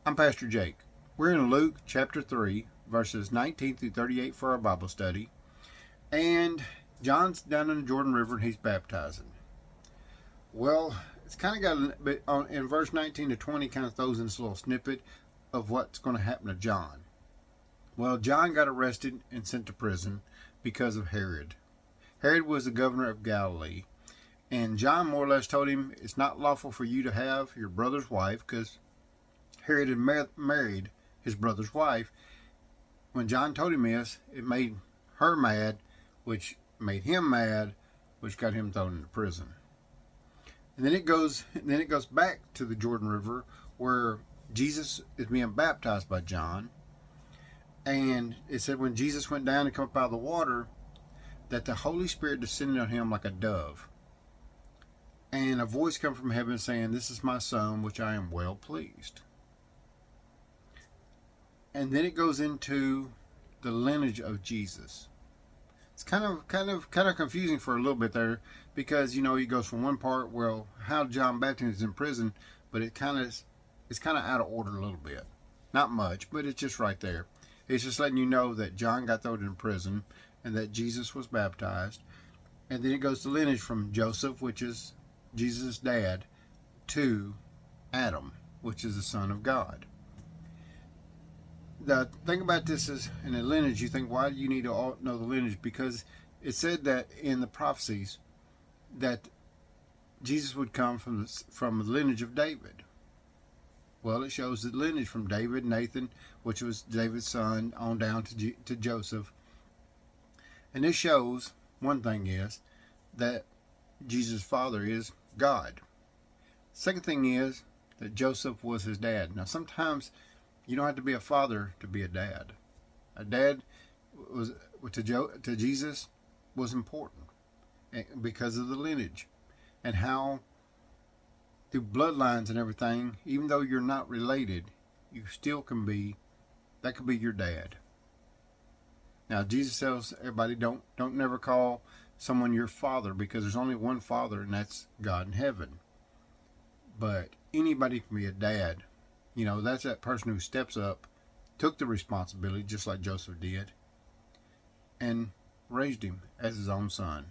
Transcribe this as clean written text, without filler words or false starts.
I'm Pastor Jake. We're in Luke chapter 3, verses 19 through 38 for our Bible study. And John's down in the Jordan River and he's baptizing. Well, it's kind of got a bit in verse 19 to 20, kind of throws in this little snippet of what's going to happen to John. Well, John got arrested and sent to prison because of Herod. Herod was the governor of Galilee. And John more or less told him it's not lawful for you to have your brother's wife, because Herod had married his brother's wife. When John told him this, it made her mad, which made him mad, which got him thrown into prison. And then it goes back to the Jordan River where Jesus is being baptized by John. And it said when Jesus went down and came up out of the water, that the Holy Spirit descended on him like a dove. And a voice came from heaven saying, "This is my son, which I am well pleased." And then it goes into the lineage of Jesus. It's kind of confusing for a little bit there, because he goes from one part, well, how John Baptist is in prison, but it's kind of out of order a little bit. Not much, but it's just right there. It's just letting you know that John got thrown in prison and that Jesus was baptized. And then it goes to lineage from Joseph, which is Jesus' dad, to Adam, which is the Son of God. The thing about this is, in the lineage, you think, why do you need to know the lineage? Because it said that in the prophecies that Jesus would come from the lineage of David. Well, it shows the lineage from David, Nathan, which was David's son, on down to Joseph. And this shows, one thing is, that Jesus' father is God. Second thing is that Joseph was his dad. Now, sometimes you don't have to be a father to be a dad. A dad was to Jesus was important because of the lineage and how through bloodlines and everything, even though you're not related, you still can be. That could be your dad. Now, Jesus tells everybody, don't never call someone your father, because there's only one father, and that's God in heaven. But anybody can be a dad. That's that person who steps up, took the responsibility, just like Joseph did, and raised him as his own son.